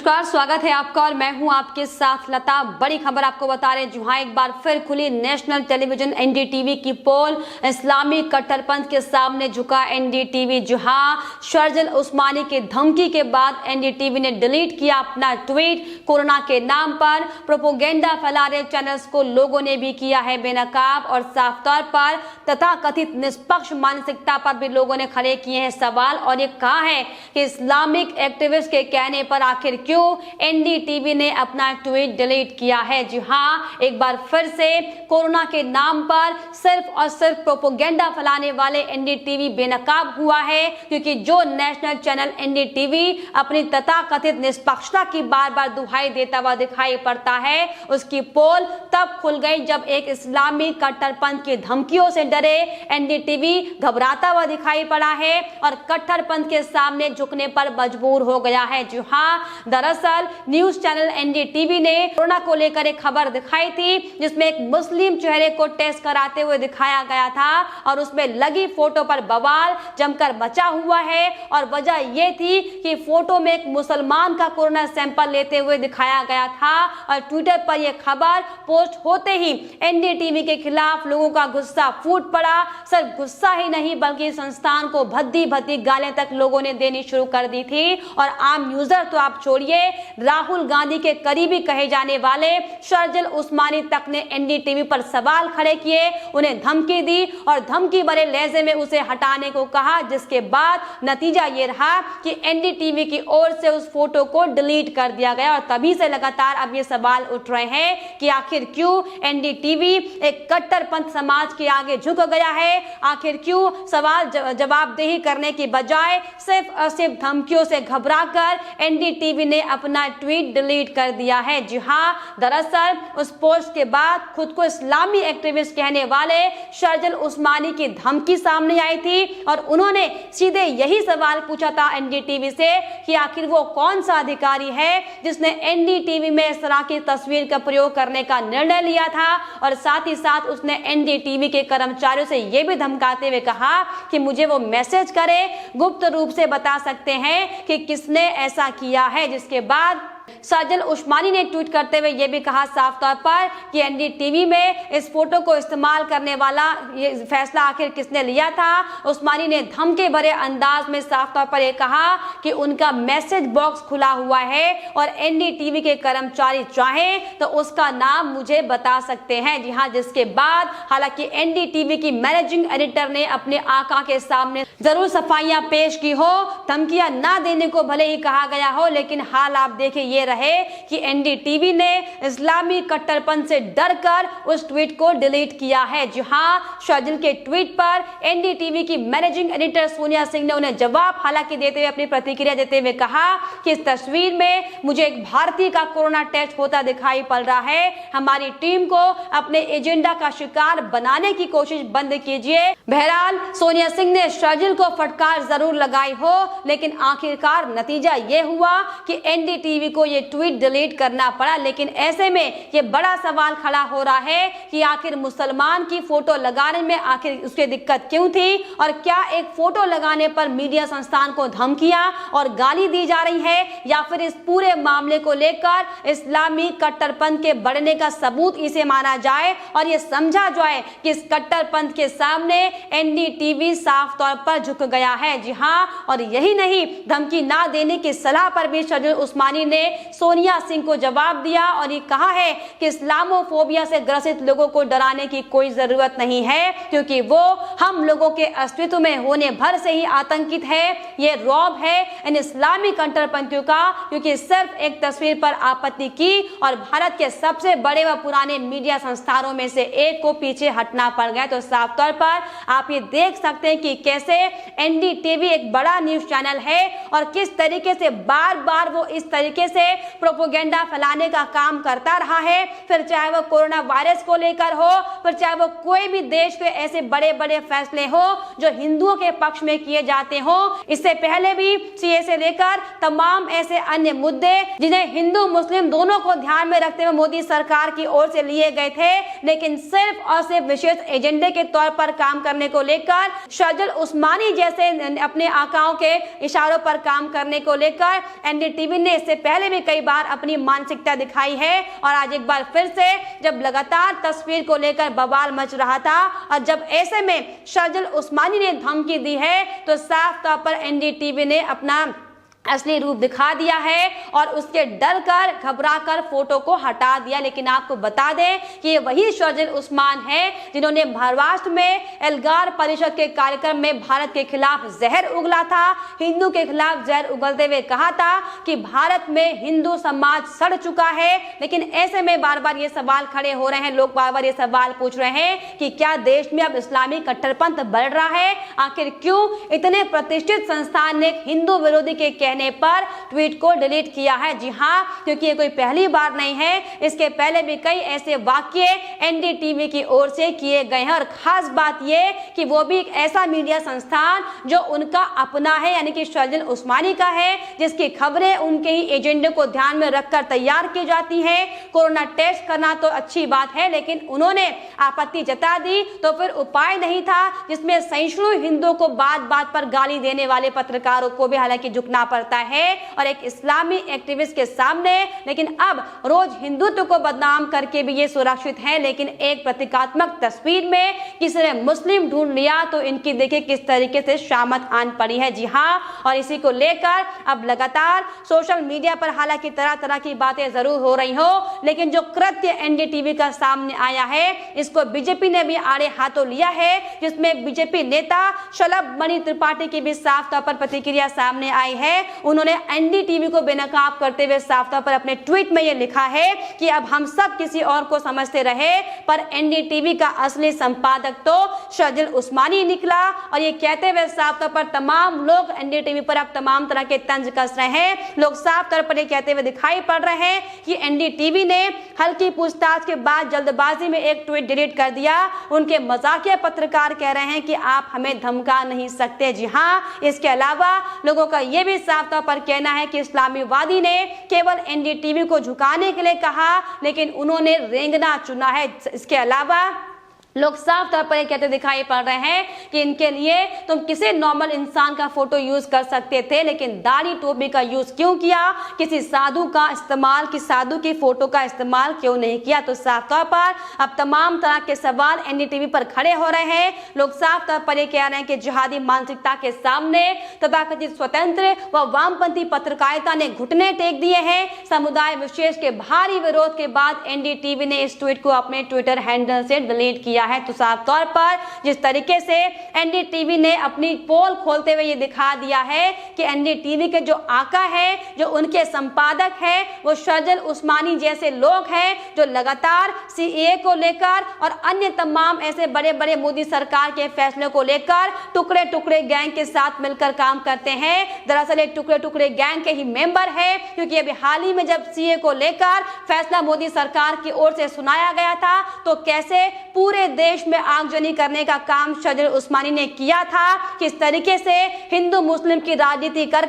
नमस्कार, स्वागत है आपका और मैं हूं आपके साथ लता। बड़ी खबर आपको बता रहे हैं, जहां एक बार फिर खुली नेशनल टेलीविजन एनडीटीवी की पोल। इस्लामी कट्टरपंथ के सामने झुका एनडीटीवी। जहां शर्जिल उस्मानी की धमकी के बाद एनडीटीवी ने डिलीट किया अपना ट्वीट। कोरोना के नाम पर प्रोपोगेंडा फैला रहे चैनल्स को लोगों ने भी किया है बेनकाब और साफ तौर पर तथा कथित निष्पक्ष मानसिकता पर भी लोगों ने खड़े किए हैं सवाल और ये कहा है कि इस्लामिक एक्टिविस्ट के कहने पर आखिर क्यों एनडीटीवी ने अपना ट्वीट डिलीट किया है। जी हां, एक बार फिर से कोरोना के नाम पर सिर्फ और सिर्फ प्रोपोगेंडा फैलाने वाले एनडीटीवी बेनकाब हुआ है, क्योंकि जो नेशनल चैनल एनडीटीवी अपनी तथाकथित निष्पक्षता की बार बार दुहाई देता हुआ दिखाई पड़ता है, उसकी पोल तब खुल गई जब एक इस्लामी कट्टरपंथ की धमकियों से डरे एनडीटीवी घबराता हुआ दिखाई पड़ा है और कट्टरपंथ के सामने झुकने पर मजबूर हो गया है। जी हाँ, दरअसल न्यूज चैनल एनडीटीवी ने कोरोना को लेकर एक खबर दिखाई थी, जिसमें एक मुस्लिम चेहरे को टेस्ट कराते हुए दिखाया गया था और उसमें लगी फोटो पर बवाल जमकर मचा हुआ है। और वजह यह थी कि फोटो में एक मुसलमान का कोरोना सैंपल लेते हुए दिखाया गया था और ट्विटर पर यह खबर पोस्ट होते ही एनडीटीवी के खिलाफ लोगों का गुस्सा फूट पड़ा। सिर्फ गुस्सा ही नहीं बल्कि संस्थान को भद्दी भद्दी गालें तक लोगों ने देनी शुरू कर दी थी। और आम यूजर तो आप छोड़िए, राहुल गांधी के करीबी कहे जाने वाले शर्जिल उस्मानी तक ने एनडीटीवी पर सवाल खड़े किए, उन्हें धमकी दी और धमकी भरे लहजे में उसे हटाने को कहा, जिसके बाद नतीजा ये रहा कि एनडीटीवी की ओर से उस फोटो को डिलीट कर दिया गया। और तभी से लगातार अब ये सवाल उठ रहे हैं कि आखिर क्यों एनडीटीवी एक कट्टरपंथ समाज के आगे झुक गया है, आखिर क्यों सवाल जवाबदेही करने की बजाय सिर्फ और सिर्फ धमकियों से घबराकर एनडीटीवी ने अपना ट्वीट डिलीट कर दिया है। जी हां, दरअसल उस पोस्ट के बाद खुद को इस्लामी एक्टिविस्ट कहने वाले शर्जिल उस्मानी की धमकी सामने आई थी और उन्होंने सीधे यही सवाल पूछा था एनडीटीवी से कि आखिर वो कौन सा अधिकारी है जिसने एनडीटीवी में इस तरह की तस्वीर का प्रयोग करने का निर्णय लिया था। और साथ ही साथ उसने एनडीटीवी के कर्मचारियों से यह भी धमकाते हुए कहा कि मुझे वो मैसेज करे, गुप्त रूप से बता सकते हैं कि किसने ऐसा किया है। जिसके बाद शर्जिल उस्मानी ने ट्वीट करते हुए यह भी कहा साफ तौर पर कि एनडीटीवी में इस फोटो को इस्तेमाल करने वाला ये फैसला आखिर किसने लिया था। उस्मानी ने धमके भरे अंदाज में साफ तौर पर यह कहा कि उनका मैसेज बॉक्स खुला हुआ है और एनडीटीवी के कर्मचारी चाहें तो उसका नाम मुझे बता सकते हैं। जी हाँ, जिसके बाद हालांकि एनडीटीवी की मैनेजिंग एडिटर ने अपने आका के सामने जरूर सफाइयां पेश की हो, धमकियां ना देने को भले ही कहा गया हो, लेकिन हाल आप देखें ये रहे कि एनडीटीवी ने इस्लामी कट्टरपंथ से डरकर उस ट्वीट को डिलीट किया है। जी हां, शर्जिल के ट्वीट पर एनडीटीवी की मैनेजिंग एडिटर सोनिया सिंह ने उन्हें जवाब हालांकि देते हुए अपनी प्रतिक्रिया देते हुए कहा कि इस तस्वीर में मुझे एक भारतीय का कोरोना टेस्ट होता दिखाई पड़ रहा है। हमारी टीम को अपने एजेंडा का शिकार बनाने की कोशिश बंद कीजिए। बहरहाल सोनिया सिंह ने शर्जिल को फटकार जरूर लगाई हो, लेकिन आखिरकार नतीजा यह हुआ कि एनडीटीवी को ये ट्वीट डिलीट करना पड़ा। लेकिन ऐसे में ये बड़ा सवाल खड़ा हो रहा है कि आखिर मुसलमान की फोटो लगाने में आखिर उसकी दिक्कत क्यों थी और क्या एक फोटो लगाने पर मीडिया संस्थान को धमकियां और गाली दी जा रही है, या फिर इस पूरे मामले को लेकर इस्लामी कट्टरपंथ के बढ़ने का सबूत इसे माना जाए और ये समझा जाए कि इस कट्टरपंथ के सामने एनडीटीवी साफ तौर पर झुक गया है। जी हां, और यही नहीं, धमकी ना देने की सलाह पर भी शर्जिल उस्मानी ने सोनिया सिंह को जवाब दिया और ये कहा है कि इस्लामोफोबिया से ग्रसित लोगों को डराने की कोई जरूरत नहीं है, क्योंकि वो हम लोगों के अस्तित्व में होने भर से ही आतंकित है। ये रौब है इन इस्लामी कट्टरपंथियों का, क्योंकि सिर्फ एक तस्वीर पर आपत्ति की और भारत के सबसे बड़े व पुराने मीडिया संस्थानों में से एक को पीछे हटना पड़ गया। तो साफ तौर पर आप ये देख सकते हैं कि कैसे एनडीटीवी एक बड़ा न्यूज चैनल है और किस तरीके से बार बार वो इस तरीके से प्रोपोगेंडा फैलाने का काम करता रहा है। फिर चाहे वो कोरोना वायरस को लेकर हो, फिर चाहे वो कोई भी देश के ऐसे बड़े बड़े फैसले हो जो हिंदुओं के पक्ष में किए जाते हो। इससे पहले भी सीए से लेकर तमाम ऐसे अन्य मुद्दे जिन्हें हिंदू मुस्लिम दोनों को ध्यान में रखते हुए मोदी सरकार की ओर से लिए गए थे, लेकिन सिर्फ और सिर्फ विशेष एजेंडे के तौर पर काम करने को लेकर शर्जिल उस्मानी जैसे अपने आकाओं के इशारों पर काम करने को लेकर एनडीटीवी ने इससे पहले भी भी कई बार अपनी मानसिकता दिखाई है और आज एक बार फिर से जब लगातार तस्वीर को लेकर बवाल मच रहा था और जब ऐसे में शर्जिल उस्मानी ने धमकी दी है तो साफ तौर पर एनडीटीवी ने अपना असली रूप दिखा दिया है और उसके डर कर घबरा कर फोटो को हटा दिया। लेकिन आपको बता दें कि ये वही शर्जिल उस्मान है जिन्होंने महाराष्ट्र में एल्गार परिषद के कार्यक्रम में भारत के खिलाफ जहर उगला था, हिंदू के खिलाफ जहर उगलते हुए कहा था कि भारत में हिंदू समाज सड़ चुका है। लेकिन ऐसे में बार बार ये सवाल खड़े हो रहे हैं, लोग बार बार ये सवाल पूछ रहे हैं कि क्या देश में अब इस्लामी कट्टरपंथ बढ़ रहा है? आखिर क्यों इतने प्रतिष्ठित संस्थान ने हिंदू विरोधी के कहने पर ट्वीट को डिलीट किया है? जी हां, क्योंकि ये कोई पहली बार नहीं है, इसके पहले भी कई ऐसे वाक्य एनडीटीवी की ओर से किए गए हैं। और खास बात ये कि वो भी एक ऐसा मीडिया संस्थान जो उनका अपना है, यानी कि शर्जिल उस्मानी का है, जिसकी खबरें उनके ही एजेंडे को ध्यान में रखकर तैयार की जाती है। कोरोना टेस्ट करना तो अच्छी बात है, लेकिन उन्होंने आपत्ति जता दी तो फिर उपाय नहीं था, जिसमें सहिष्णु हिंदुओं को बात बात पर गाली देने वाले पत्रकारों को भी हालांकि झुकना पड़ता है और एक इस्लामी एक्टिविस्ट के सामने। लेकिन अब रोज हिंदुत्व को बदनाम करके भी ये सुरक्षित है, लेकिन एक प्रतीकात्मक तस्वीर में किसी ने मुस्लिम ढूंढ लिया तो इनकी देखिए किस तरीके से शामत आन पड़ी है। जी हाँ, और इसी को लेकर अब लगातार सोशल मीडिया पर हालांकि तरह तरह की बातें जरूर हो रही हो, लेकिन जो कृत्य एनडीटीवी का सामने आया है इसको बीजेपी ने भी आड़े हाथों लिया है, जिसमें बीजेपी नेता शलभ मणि त्रिपाठी की भी साफ तौर पर प्रतिक्रिया सामने आई है। उन्होंने एनडीटीवी को बेनकाब करते हुए साफ तौर पर अपने ट्वीट में यह लिखा है कि अब हम सब किसी और को समझते रहे, पर एनडीटीवी का असली संपादक तो शर्जिल उस्मानी निकला। और ये कहते हुए साफ तौर पर तमाम लोग एनडीटीवी पर अब तमाम तरह के तंज कस रहे हैं। लोग साफ तौर पर ये कहते हुए दिखाई पड़ रहे हैं कि एनडीटीवी ने हल्की पूछताछ के बाद जल्दबाजी में एक ट्वीट डिलीट कर दिया। उनके मजाकिया पत्रकार कह रहे हैं कि आप हमें धमका नहीं सकते। जी हाँ, इसके अलावा लोगों का यह भी साफ तौर पर कहना है कि इस्लामीवादी ने केवल एनडीटीवी को झुकाने के लिए कहा, लेकिन उन्होंने रेंगना चुना है। इसके अलावा लोग साफ तौर पर कहते दिखाई पड़ रहे हैं कि इनके लिए तुम किसी नॉर्मल इंसान का फोटो यूज कर सकते थे, लेकिन दाढ़ी टोपी का यूज क्यों किया? किसी साधु का इस्तेमाल, किसी साधु की फोटो का इस्तेमाल क्यों नहीं किया? तो साफ तौर पर अब तमाम तरह के सवाल एनडीटीवी पर खड़े हो रहे हैं। लोग साफ तौर पर यह कह रहे हैं कि जिहादी मानसिकता के सामने तथाकथित स्वतंत्र व वामपंथी पत्रकारिता ने घुटने टेक दिए हैं। समुदाय विशेष के भारी विरोध के बाद एनडीटीवी ने इस ट्वीट को अपने ट्विटर हैंडल से डिलीट किया है। तो साफ तौर पर जिस तरीके से एनडीटीवी ने अपनी पोल खोलते हुए ये दिखा दिया है कि एनडीटीवी के जो आका है, जो उनके संपादक है, वो शर्जिल उस्मानी जैसे लोग हैं जो लगातार सीएए को लेकर और अन्य तमाम ऐसे बड़े बड़े मोदी सरकार के फैसले को लेकर टुकड़े टुकड़े गैंग के साथ मिलकर काम करते हैं। दरअसल एक टुकड़े टुकड़े गैंग के ही मेंबर है, क्योंकि अभी हाल ही में जब सीएए को लेकर फैसला मोदी सरकार की ओर से सुनाया गया था तो कैसे पूरे देश में आगजनी करने का काम शर्जिल उस्मानी ने किया था, किस तरीके से हिंदू मुस्लिम की राजनीति कर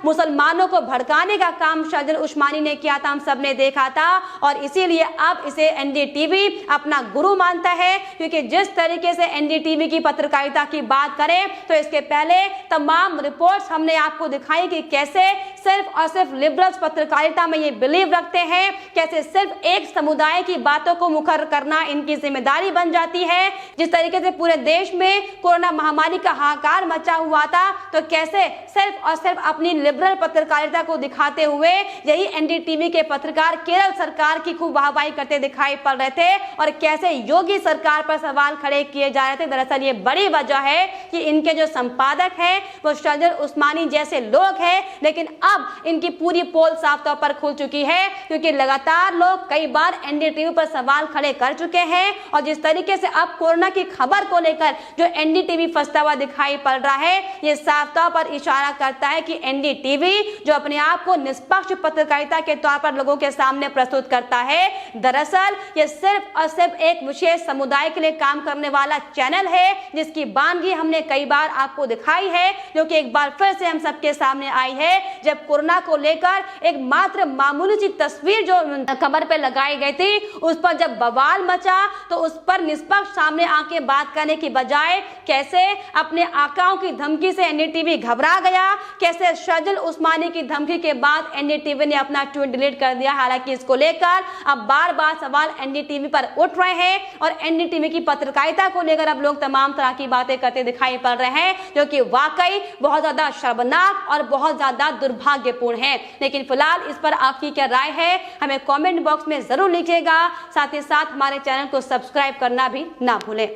मुसलमानों को भड़काने का काम शर्जिल उस्मानी ने किया था, हम सब ने देखा था। और इसीलिए अब इसे एनडीटीवी अपना गुरु मानता है, क्योंकि जिस तरीके से एनडीटीवी की पत्रकारिता की बात करें तो इसके पहले तमाम रिपोर्ट्स हमने आपको दिखाई कि कैसे सिर्फ और सिर्फ लिबरल्स पत्रकारिता में ये बिलीव रखते हैं, कैसे सिर्फ एक समुदाय की बातों को मुखर करना इनकी जिम्मेदारी बन जाती है। जिस तरीके से पूरे देश में कोरोना महामारी का हाहाकार मचा हुआ था, तो कैसे सिर्फ और सिर्फ अपनी लिबरल पत्रकारिता को दिखाते हुए यही एनडीटीवी के पत्रकार केरल सरकार की खूब वाहवाही करते दिखाई पड़ रहे थे और कैसे योगी सरकार पर सवाल खड़े किए जा रहे थे। दरअसल ये बड़ी वजह है कि इनके जो संपादक हैं वो शर्जिल उस्मानी जैसे लोग हैं, लेकिन अब इनकी पूरी पोल साफ तौर पर खुल चुकी है, क्योंकि लगातार लोग कई बार एनडीटीवी पर सवाल खड़े कर चुके हैं। और जिस तरीके से अब कोरोना की खबर को लेकर जो एनडीटीवी फंसता हुआ दिखाई पड़ रहा है, ये साफ तौर पर इशारा करता है कि एनडीटीवी जो अपने आप को निष्पक्ष पत्रकारिता के तौर पर लोगों के सामने प्रस्तुत करता है, दरअसल ये सिर्फ और सिर्फ एक विशेष समुदाय के लिए काम करने वाला चैनल है, जिसकी बानगी हमने कई बार आपको दिखाई है, जो कि एक बार फिर से हम सबके सामने आई है। जब कोरोना को लेकर एक मात्र मामूली सी तस्वीर जो कमर पे लगाई गई थी, उस पर जब बवाल मचा तो उस पर पर निष्पक्ष सामने आके बात करने की बजाय कैसे अपने आकाओं की धमकी से एनडीटीवी घबरा गया, कैसे शर्जिल उस्मानी की धमकी के बाद एनडीटीवी ने अपना ट्वीट डिलीट कर दिया। हालांकि इसको लेकर अब बार बार सवाल एनडीटीवी पर उठ रहे हैं और एनडीटीवी की पत्रकारिता को लेकर अब लोग तमाम तरह की बातें करते दिखाई पड़ रहे हैं, जो कि वाकई बहुत ज्यादा शर्मनाक और बहुत ज्यादा दुर्भाग्यपूर्ण है। लेकिन फिलहाल इस पर आपकी क्या राय है, हमें कमेंट बॉक्स में जरूर लिखिएगा। साथ ही साथ हमारे चैनल को सब्सक्राइब करना भी ना भूलें।